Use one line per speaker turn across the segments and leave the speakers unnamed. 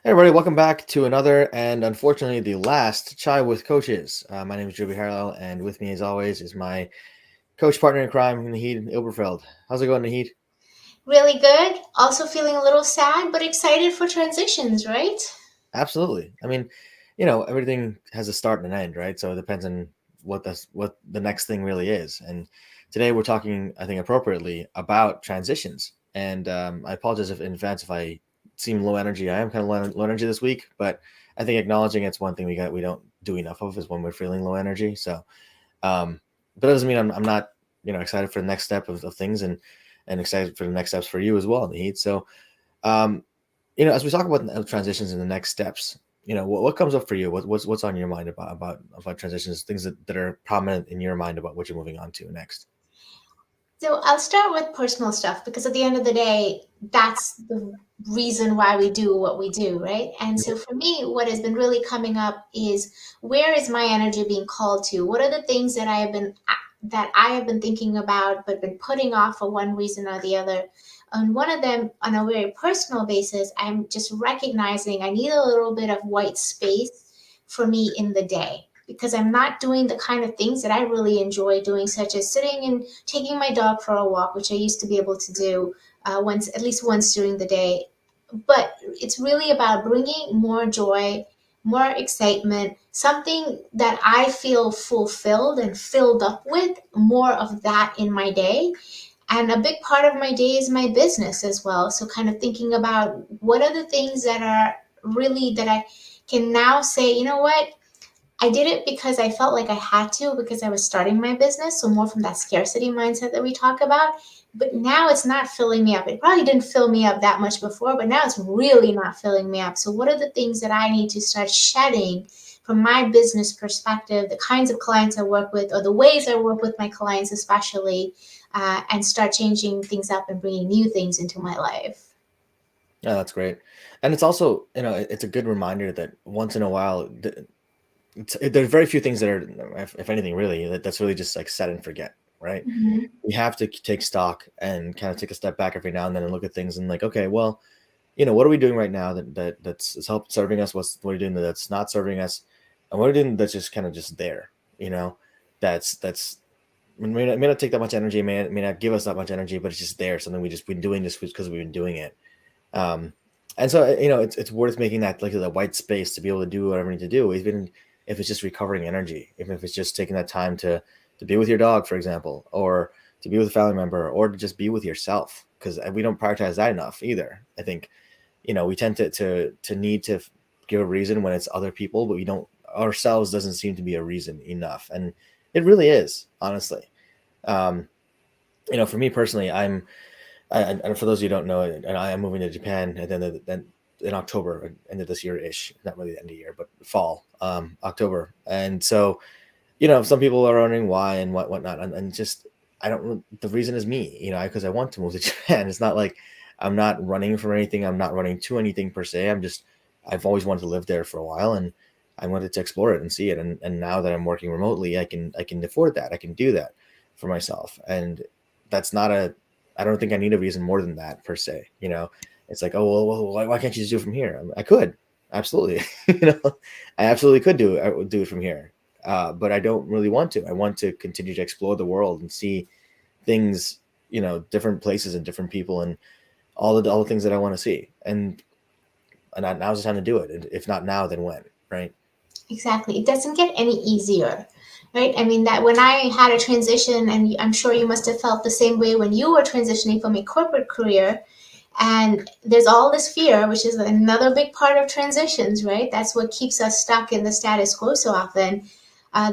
Hey everybody, welcome back to another and unfortunately the last Chai with Coaches. My name is Juby Harrell, and with me as always is my coach partner in crime, Naheed Ilberfeld. How's it going, Naheed?
Really good. Also feeling a little sad, but excited for transitions, right?
Absolutely. I mean, everything has a start and an end, right? So it depends on what the next thing really is. And today we're talking, I think, appropriately about transitions. And I apologize if in advance if I seem low energy. I am kind of low energy this week, but I think acknowledging it's one thing we don't do enough of is when we're feeling low energy. So, um, but it doesn't mean I'm not excited for the next step of things and excited for the next steps for you as well, Naheed. So. Um, as we talk about transitions and the next steps, what comes up for you? What's on your mind about transitions, things that are prominent in your mind about what you're moving on to next?
So I'll start with personal stuff because at the end of the day, that's the reason why we do what we do, right? And so for me, what has been really coming up is where is my energy being called to? What are the things that I have been thinking about but been putting off for one reason or the other? And one of them, on a very personal basis, I'm just recognizing I need a little bit of white space for me in the day because I'm not doing the kind of things that I really enjoy doing, such as sitting and taking my dog for a walk, which I used to be able to do at least once during the day. But it's really about bringing more joy, more excitement, something that I feel fulfilled and filled up with, more of that in my day. And a big part of my day is my business as well. So, kind of thinking about what are the things that are really that I can now say, you know what, I did it because I felt like I had to because I was starting my business. So more from that scarcity mindset that we talk about. But now it's not filling me up. It probably didn't fill me up that much before, but now it's really not filling me up. So what are the things that I need to start shedding from my business perspective, the kinds of clients I work with, or the ways I work with my clients, especially, and start changing things up and bringing new things into my life.
Yeah, that's great, and it's also it's a good reminder that once in a while, there's very few things that are, if anything, really that's really just like set and forget, right?
Mhm.
We have to take stock and kind of take a step back every now and then and look at things and like, okay, well, what are we doing right now that's is help serving us? What are we doing that's not serving us? And what are we doing that's just kind of just there? You know, that's may not take that much energy, may not give us that much energy, but it's just there. Something we just been doing just because we've been doing it. Um, and so it's worth making that like the white space to be able to do whatever we need to do. Even if it's just recovering energy, even if it's just taking that time to be with your dog, for example, or to be with a family member, or to just be with yourself, because we don't prioritize that enough either. I think we tend to need to give a reason when it's other people, but we don't ourselves doesn't seem to be a reason enough, and it really is, honestly. Um, for me personally, and for those of you who don't know, and I am moving to Japan, and then in October, end of this year ish, not really the end of the year, but fall, October, and so some people are wondering why and whatnot, and just I don't. The reason is me, because I want to move to Japan. It's not like I'm not running from anything. I'm not running to anything per se. I've always wanted to live there for a while, and I wanted to explore it and see it. And now that I'm working remotely, I can afford that. I can do that for myself, and that's not a. I don't think I need a reason more than that per se. It's like, oh well, why can't you just do it from here? I could absolutely, I absolutely could do it from here, but I don't really want to. I want to continue to explore the world and see things, different places and different people and all the things that I want to see. And now's the time to do it. And if not now, then when? Right?
Exactly. It doesn't get any easier, right? I mean, that when I had a transition, and I'm sure you must have felt the same way when you were transitioning from a corporate career, and there's all this fear, which is another big part of transitions, right? That's what keeps us stuck in the status quo so often.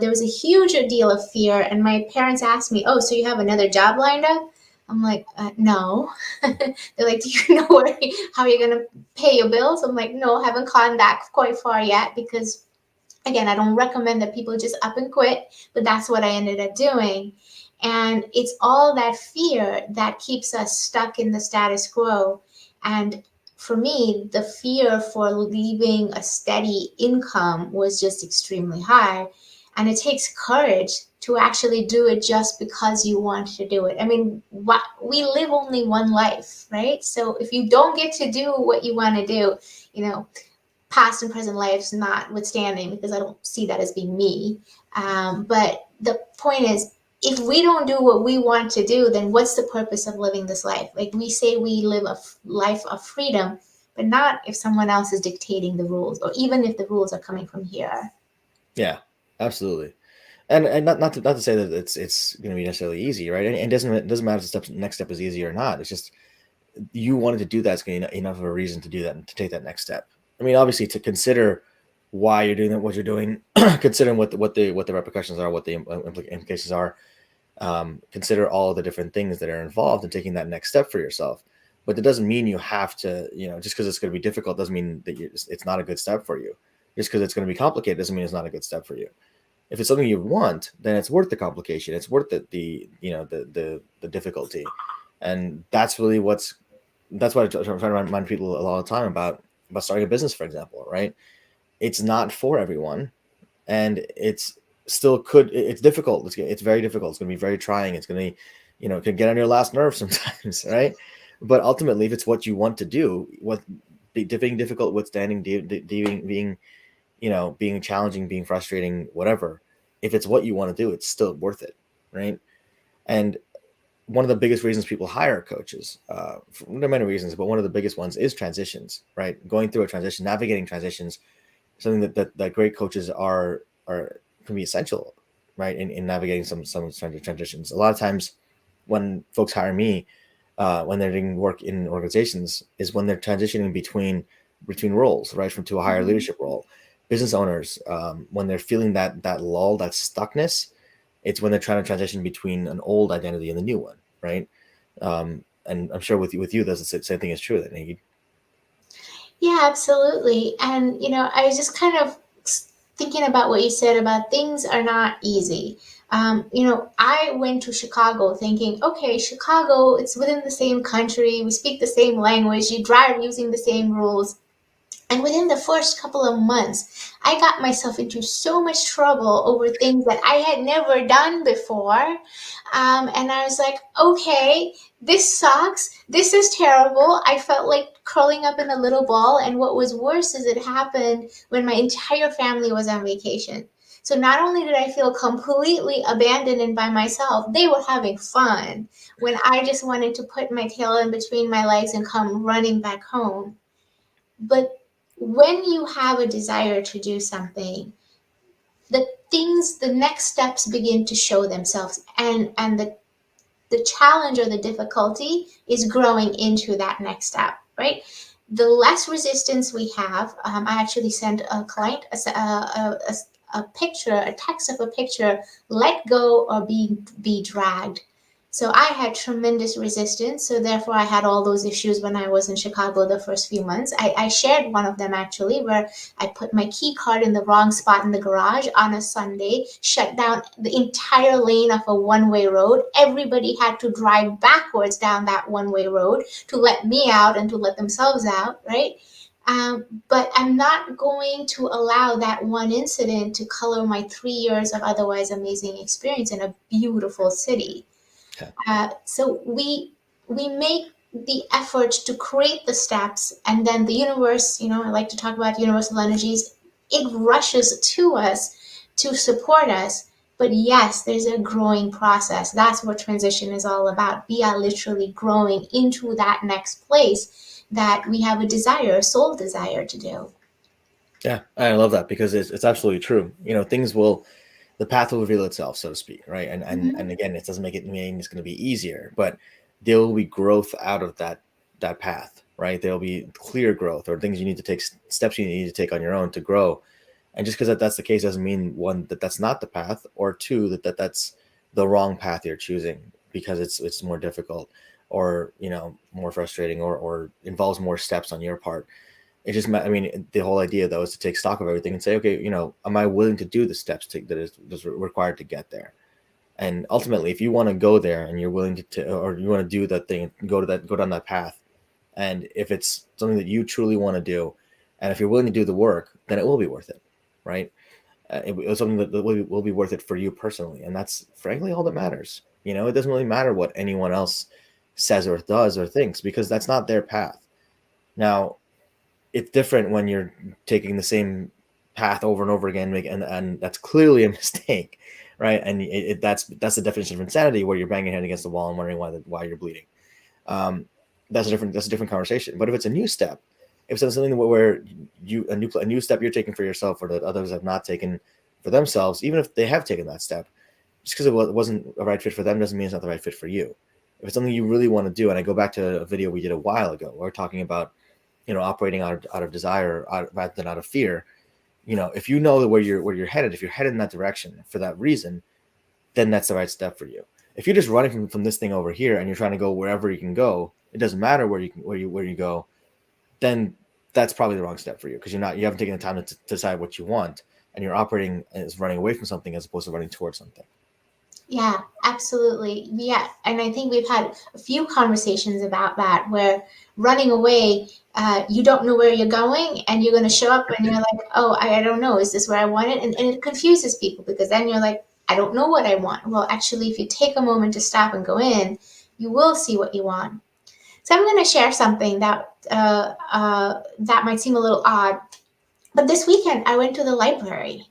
There was a huge deal of fear, and my parents asked me, "Oh, so you have another job lined up?" I'm like, "No." They're like, "Do you know how you're gonna pay your bills?" I'm like, "No, haven't gone that quite far yet because." Again, I don't recommend that people just up and quit, but that's what I ended up doing. And it's all that fear that keeps us stuck in the status quo. And for me, the fear for leaving a steady income was just extremely high. And it takes courage to actually do it just because you want to do it. I mean, we live only one life, right? So if you don't get to do what you want to do, you know, past and present lives notwithstanding, because I don't see that as being me. But the point is, if we don't do what we want to do, then what's the purpose of living this life? Like we say, we live a life of freedom, but not if someone else is dictating the rules, or even if the rules are coming from here.
Yeah, absolutely. And not to say that it's going to be necessarily easy, right? And it doesn't matter if the next step is easy or not. It's just you wanted to do that. It's going to be enough of a reason to do that and to take that next step. I mean, obviously, to consider why you're doing that, what you're doing, considering what the repercussions are, what the implications are. Consider all the different things that are involved in taking that next step for yourself. But that doesn't mean you have to, just because it's going to be difficult doesn't mean that it's not a good step for you. Just because it's going to be complicated doesn't mean it's not a good step for you. If it's something you want, then it's worth the complication. It's worth the difficulty, and that's what I try to remind people a lot of the time about starting a business, for example. Right? It's not for everyone, and it's difficult. It's very difficult. It's going to be very trying. It's going to be, it can get on your last nerve sometimes, right? But ultimately, if it's what you want to do, being difficult, withstanding, being challenging, being frustrating, whatever. If it's what you want to do, it's still worth it, right? And one of the biggest reasons people hire coaches, there are many reasons, but one of the biggest ones is transitions, right? Going through a transition, navigating transitions, something that great coaches are can be essential, right? In navigating some transitions. A lot of times, when folks hire me, when they're doing work in organizations, is when they're transitioning between roles, right, from to a higher
Mhm.
leadership role. Business owners, when they're feeling that lull, that stuckness, it's when they're trying to transition between an old identity and the new one, right? And I'm sure with you, that's the same thing is true. That Naheed.
Yeah, absolutely. And, I was just kind of thinking about what you said about things are not easy. I went to Chicago thinking, okay, Chicago, it's within the same country, we speak the same language, you drive using the same rules. And within the first couple of months, I got myself into so much trouble over things that I had never done before. And I was like, okay, this sucks. This is terrible. I felt like curling up in a little ball. And what was worse is it happened when my entire family was on vacation. So not only did I feel completely abandoned and by myself, they were having fun when I just wanted to put my tail in between my legs and come running back home. But when you have a desire to do something, the next steps begin to show themselves, and the challenge or the difficulty is growing into that next step, right? The less resistance we have, I actually sent a client a picture, a text of a picture, let go or be dragged. So I had tremendous resistance. So therefore, I had all those issues when I was in Chicago the first few months. I shared one of them actually, where I put my key card in the wrong spot in the garage on a Sunday, shut down the entire lane of a one-way road. Everybody had to drive backwards down that one-way road to let me out and to let themselves out, right? But I'm not going to allow that one incident to color my 3 years of otherwise amazing experience in a beautiful city.
Yeah,
So we make the effort to create the steps, and then the universe, I like to talk about universal energies, it rushes to us to support us. But yes, there's a growing process. That's what transition is all about. We are literally growing into that next place that we have a desire, a soul desire to do.
yeah, I love that because it's absolutely true. The path will reveal itself, so to speak, right? And
Mhm.
again, it doesn't make it mean it's going to be easier, but there will be growth out of that path, right? There will be clear growth or things you need to take, steps you need to take on your own to grow. And just because that's the case doesn't mean, one, that that's not the path, or two, that's the wrong path you're choosing because it's more difficult, or more frustrating, or involves more steps on your part. I mean, the whole idea though is to take stock of everything and say, okay, am I willing to do the steps that is required to get there? And ultimately, if you want to go there and you're willing or you want to do that thing, go down that path, and if it's something that you truly want to do, and if you're willing to do the work, then it will be worth it, right? It's something that will be worth it for you personally, and that's frankly all that matters. It doesn't really matter what anyone else says or does or thinks, because that's not their path. Now, it's different when you're taking the same path over and over again, and that's clearly a mistake, right? And that's the definition of insanity, where you're banging your head against the wall and wondering why you're bleeding. Um, that's a different conversation. But if it's a new step, if it's something where a new step you're taking for yourself, or that others have not taken for themselves, even if they have taken that step, just because it wasn't a right fit for them doesn't mean it's not the right fit for you. If it's something you really want to do, and I go back to a video we did a while ago, we're talking about, operating out of desire, rather than out of fear. If you know where you're headed, if you're headed in that direction for that reason, then that's the right step for you. If you're just running from this thing over here and you're trying to go wherever you can go, it doesn't matter where you go, then that's probably the wrong step for you, because you haven't taken the time to decide what you want, and you're operating as running away from something as opposed to running towards something.
Yeah, absolutely. Yeah. And I think we've had a few conversations about that where running away, you don't know where you're going and you're going to show up and you're like, oh, I don't know. Is this where I want it? And it confuses people because then you're like, I don't know what I want. Well, actually, if you take a moment to stop and go in, you will see what you want. So I'm going to share something that might seem a little odd. But this weekend, I went to the library.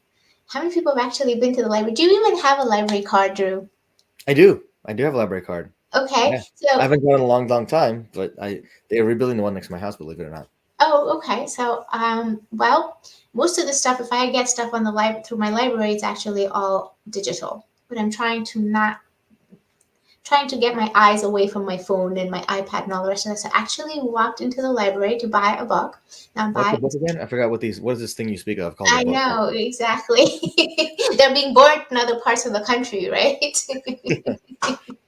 How many people have actually been to the library? Do you even have a library card, Drew?
I do have a library card.
Okay,
Yeah, I
so
haven't gone in a long, long time, but they're rebuilding the one next to my house, believe it or not.
okay, so well, most of the stuff, if I get stuff on the through my library, it's actually all digital. But I'm trying to get my eyes away from my phone and my iPad and all the rest of that. So I actually walked into the library to buy a book. Now,
What's
buy
the book again? I forgot what is this thing you speak of called a
I
book?
know exactly. They're being born in other parts of the country, right?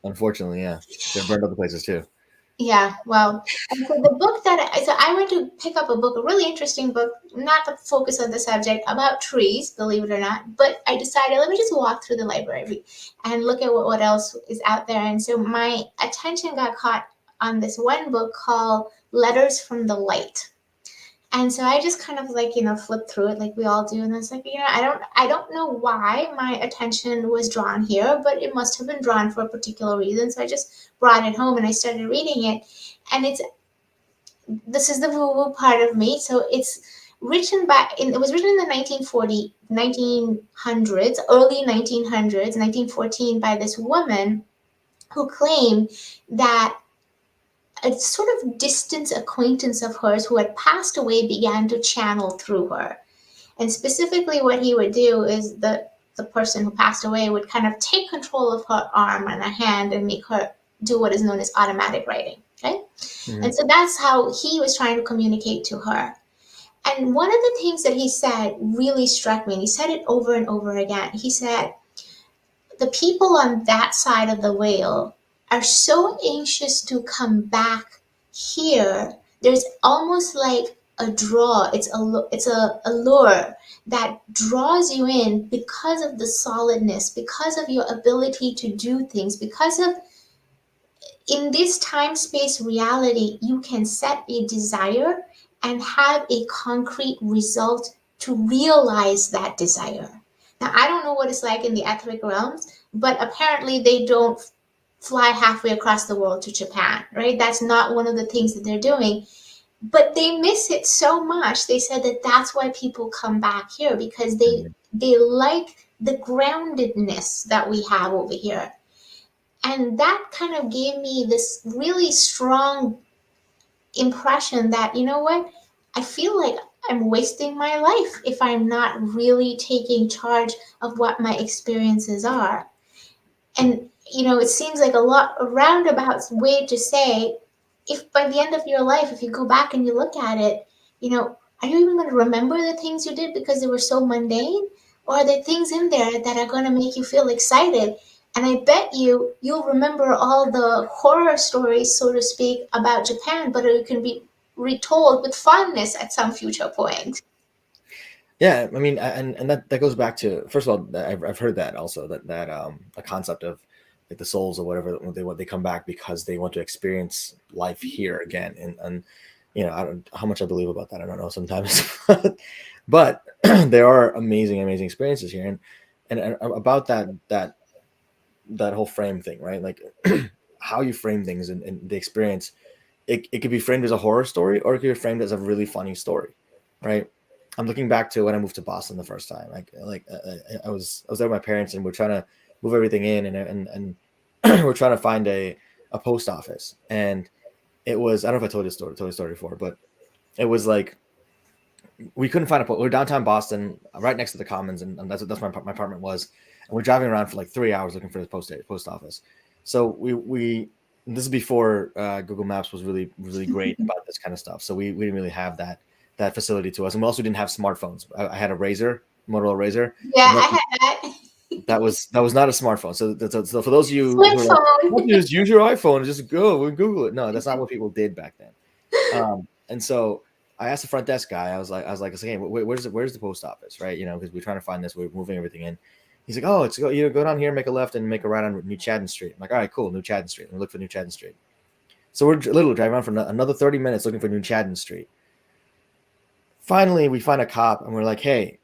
Unfortunately, yeah, they're burned other places too.
Yeah, well, and so the book so I went to pick up a book, a really interesting book, not the focus of the subject, about trees, believe it or not. But I decided, let me just walk through the library and look at what else is out there. And so my attention got caught on this one book called Letters from the Light. And so I just kind of like, flipped through it like we all do. And it's like, I don't know why my attention was drawn here, but it must have been drawn for a particular reason. So I just brought it home and I started reading it. And this is the woo-woo part of me. So it was written in the 1900s, early 1900s, 1914, by this woman who claimed that a sort of distant acquaintance of hers who had passed away began to channel through her. And specifically, what he would do is the person who passed away would kind of take control of her arm and her hand and make her do what is known as automatic writing. Okay. And
Hmm.
so that's how he was trying to communicate to her. And one of the things that he said really struck me, and he said it over and over again. He said, the people on that side of the whale are so anxious to come back here. There's almost like a draw. It's a allure that draws you in because of the solidness, because of your ability to do things, because of in this time space reality, you can set a desire and have a concrete result to realize that desire. Now, I don't know what it's like in the etheric realms, but apparently they don't fly halfway across the world to Japan, right? That's not one of the things that they're doing. But they miss it so much. They said that that's why people come back here because they like the groundedness that we have over here. And that kind of gave me this really strong impression that, you know what, I feel like I'm wasting my life if I'm not really taking charge of what my experiences are. And, it seems like a roundabout way to say, if by the end of your life, if you go back and you look at it, are you even going to remember the things you did because they were so mundane? Or are there things in there that are going to make you feel excited? And I bet you'll remember all the horror stories, so to speak, about Japan, but it can be retold with fondness at some future point.
Yeah, I mean, and that goes back to, first of all, I've heard that also, that a concept of like the souls or whatever, when they come back because they want to experience life here again, and I don't how much I believe about that, I don't know sometimes, but there are amazing, amazing experiences here, and about that whole frame thing, right? Like how you frame things and the experience. it could be framed as a horror story, or it could be framed as a really funny story, right? I'm looking back to when I moved to Boston the first time. I was there with my parents, and we're trying to move everything in, and we're trying to find a post office, and it was, I don't know if I told you the story before, but it was like we couldn't find a we we're downtown Boston, right next to the Commons, and that's where my apartment was, and we're driving around for like 3 hours looking for the post office. So we this is before Google Maps was really great about this kind of stuff. So we didn't really have that facility to us, and we also didn't have smartphones. I had a Razor, Motorola Razor,
Yeah,
and
I had that.
that was not a smartphone. So for those of you
Flip
who are like,
phone.
"Why don't you just use your iPhone and just go and Google it?" No, that's not what people did back then. And so I asked the front desk guy. I was like, "Hey, where's the post office, right? You know, because we're trying to find this. We're moving everything in." He's like, "Oh, it's go down here, make a left, and make a right on New Chatham Street." I'm like, "All right, cool, New Chatham Street." And we look for New Chatham Street. So we're literally driving around for another 30 minutes looking for New Chatham Street. Finally, we find a cop, and we're like, "Hey,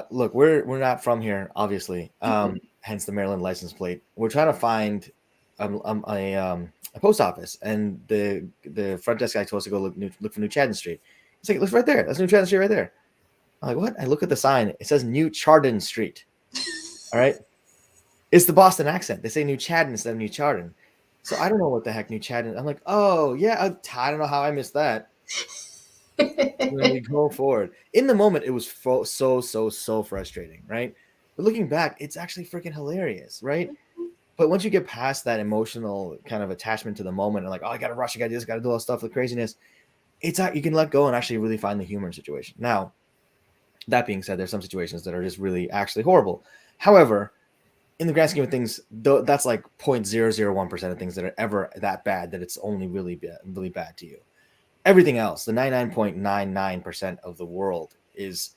look, we're not from here, obviously. Hence the Maryland license plate. We're trying to find a post office, and the front desk guy told us to go look for New Chadden Street. He's like, "Look right there. That's New Chadden Street right there." I'm like, "What?" I look at the sign. It says New Chardon Street. All right, it's the Boston accent. They say New Chadden instead of New Chardon. So I don't know what the heck New Chadden. I'm like, "Oh yeah, I don't know how I missed that." When we go forward. In the moment, it was so frustrating, right? But looking back, it's actually freaking hilarious, right? But once you get past that emotional kind of attachment to the moment and like, oh, I gotta rush, I gotta do this, gotta do all this stuff, the craziness, you can let go and actually really find the humor in situation. Now, that being said, there's some situations that are just really actually horrible. However, in the grand scheme of things, that's like 0.001% of things that are ever that bad that it's only really bad to you. Everything else, the 99.99% of the world is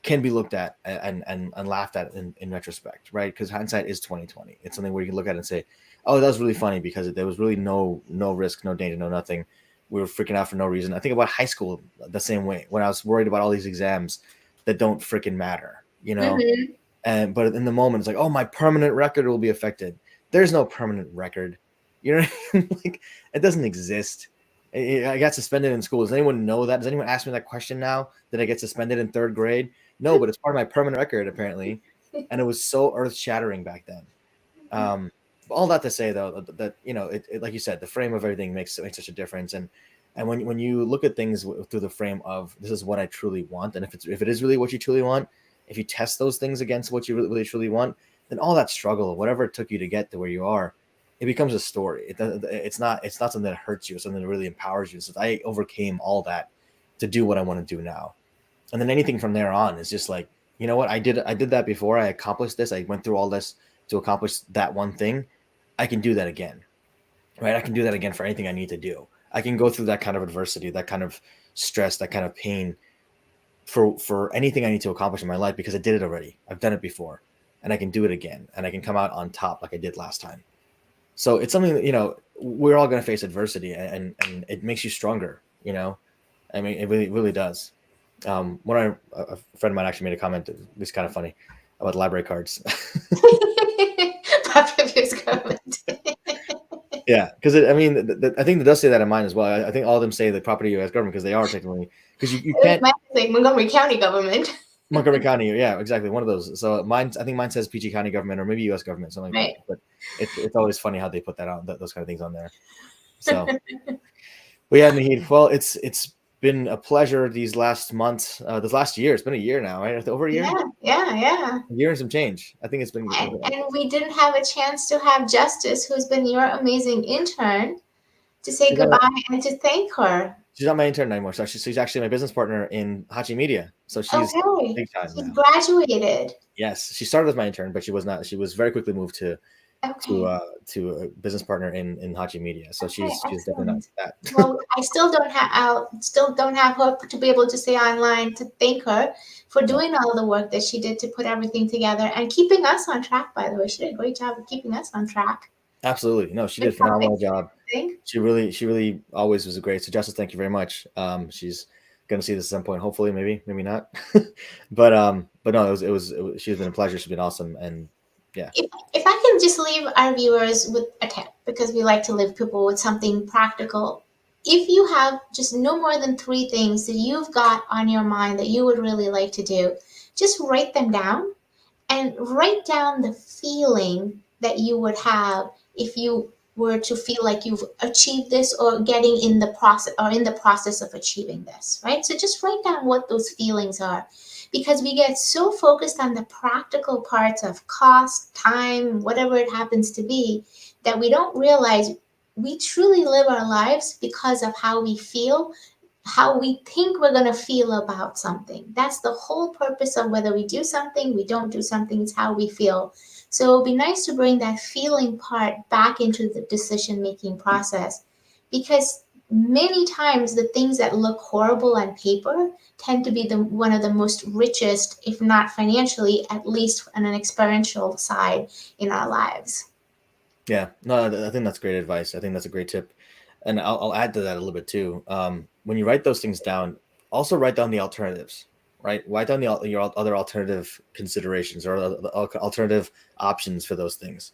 can be looked at and laughed at in retrospect, right? Because hindsight is 2020. It's something where you can look at it and say, "Oh, that was really funny because there was really no risk, no danger, no nothing. We were freaking out for no reason." I think about high school the same way when I was worried about all these exams that don't freaking matter, you know.
Mhm.
And but in the moment, it's like, "Oh, my permanent record will be affected." There's no permanent record, you know. Like it doesn't exist. I got suspended in school. Does anyone know that? Does anyone ask me that question now? Did I get suspended in third grade? No, but it's part of my permanent record apparently, and it was so earth shattering back then. Um, all that to say though that like you said, the frame of everything makes such a difference, and when you look at things through the frame of this is what I truly want, and if it is really what you truly want, if you test those things against what you really truly want, then all that struggle, whatever it took you to get to where you are, it becomes a story. It's not something that hurts you. It's something that really empowers you. So I overcame all that to do what I want to do now, and then anything from there on is just like, you know what, I did that before. I accomplished this. I went through all this to accomplish that one thing. I can do that again, right? I can do that again for anything I need to do. I can go through that kind of adversity, that kind of stress, that kind of pain for anything I need to accomplish in my life because I did it already. I've done it before, and I can do it again, and I can come out on top like I did last time. So it's something that, we're all going to face adversity, and it makes you stronger. I mean, it really does. When a friend of mine actually made a comment that was kind of funny about library cards.
Pop Previous government.
Yeah, because I mean, I think it does say that in mine as well. I think all of them say the property of U.S. government because they are technically, because you
It was
can't
my like Montgomery County government.
Montgomery County. Yeah, exactly, one of those. So I think mine says PG County government or maybe U.S. government, something like that.
Right.
But it's always funny how they put that on those kind of things on there. So, but yeah, Naheed. Well, it's been a pleasure these last months. This last year, it's been a year now, right? Over a year,
Yeah, yeah, yeah.
a year and some change. I think it's been.
And we didn't have a chance to have Justice, who's been your amazing intern, to say
She's not,
goodbye and to thank her.
she's not my intern anymore. So she's actually my business partner in Hachi Media. So she's
Okay.
big time
She
now.
graduated.
Yes, she started as my intern, but she was not. She was very quickly moved
Okay.
to a business partner in Hachi Media. So
Okay,
she's definitely not
excellent.
that.
Well, I still don't have her to be able to say online to thank her for
No,
doing all the work that she did to put everything together and keeping us on track, by the way. She did a great job of keeping us on track
absolutely no. She did
with
a phenomenal
topics and
job.
everything.
She really always was great. So Justice, thank you very much. She's gonna see this at some point. Hopefully, maybe not. But no, it was. She's been a pleasure. She's been awesome, and yeah,
If I can just leave our viewers with a tip, because we like to leave people with something practical. if you have just no more than three things that you've got on your mind that you would really like to do, just write them down and write down the feeling that you would have if you were to feel like you've achieved this or getting in the process or in the process of achieving this, right? So just write down what those feelings are because we get so focused on the practical parts of cost, time, whatever it happens to be, that we don't realize we truly live our lives because of how we feel, how we think we're going to feel about something. That's the whole purpose of whether we do something, we don't do something, it's how we feel. So it would be nice to bring that feeling part back into the decision making process because many times the things that look horrible on paper tend to be the one of the most richest, if not financially, at least on an experiential side in our lives.
Yeah, no, I think that's great advice. I think that's a great tip, and I'll add to that a little bit too. When you write those things down, also write down the alternatives. Right, write down your other alternative considerations or the alternative options for those things,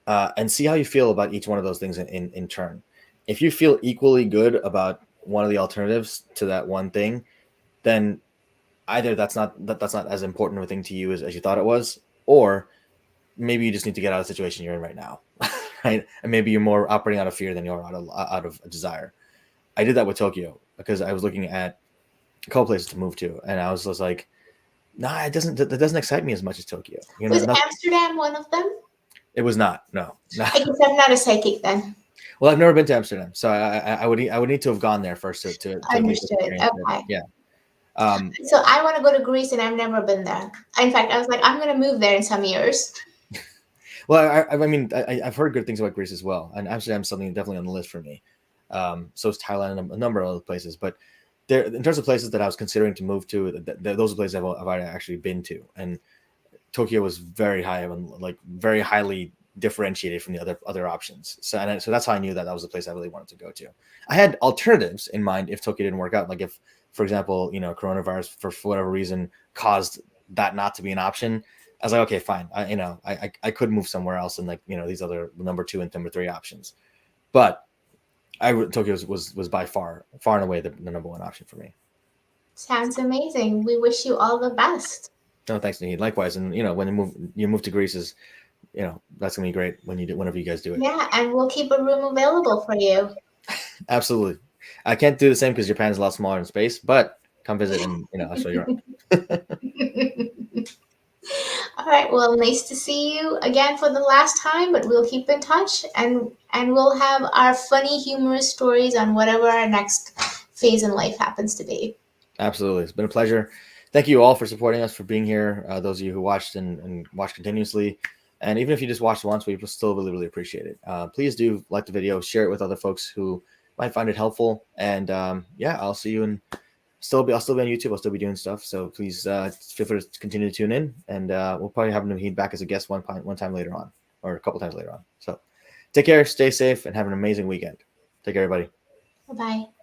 and see how you feel about each one of those things in turn. If you feel equally good about one of the alternatives to that one thing, then either that's not as important of a thing to you as you thought it was, or maybe you just need to get out of the situation you're in right now, right? And maybe you're more operating out of fear than you're out of a desire. I did that with Tokyo because I was looking at a couple places to move to, and I was just like, nah, that doesn't excite me as much as Tokyo.
Was Amsterdam one of them?
It was not. No, no.
I guess I'm not a psychic then.
Well, I've never been to Amsterdam, so I would need to have gone there first to at least
Understood.
experience it.
Okay.
Yeah. Um,
So I want to go to Greece and I've never been there. In fact, I was like, I'm going to move there in some years.
well, I mean, I've heard good things about Greece as well, and Amsterdam's something definitely on the list for me. So is Thailand and a number of other places, but there, in terms of places that I was considering to move to, those are places I've already actually been to, and Tokyo was very high on, like, very highly differentiated from the other options. So that's how I knew that was the place I really wanted to go to. I had alternatives in mind if Tokyo didn't work out. Like if, for example, coronavirus for whatever reason caused that not to be an option. I was like, okay, fine. I could move somewhere else and, like, these other number two and number three options. But Tokyo was by far and away the number one option for me.
Sounds amazing. We wish you all the best.
No, thanks, Naheed. Likewise, and when you move to Greece is, that's gonna be great whenever you guys do it.
Yeah, and we'll keep a room available for you.
Absolutely. I can't do the same because Japan is a lot smaller in space, but come visit and I'll show you around.
All right. Well, nice to see you again for the last time, but we'll keep in touch and we'll have our funny, humorous stories on whatever our next phase in life happens to be.
Absolutely. It's been a pleasure. Thank you all for supporting us, for being here. Those of you who watched and watched continuously. And even if you just watched once, we still really, really appreciate it. Please do like the video, share it with other folks who might find it helpful. And yeah, I'll see you I'll still be on YouTube. I'll still be doing stuff. So please feel free to continue to tune in. And we'll probably have Naheed back as a guest one time later on, or a couple times later on. So take care, stay safe, and have an amazing weekend. Take care, everybody.
Bye bye.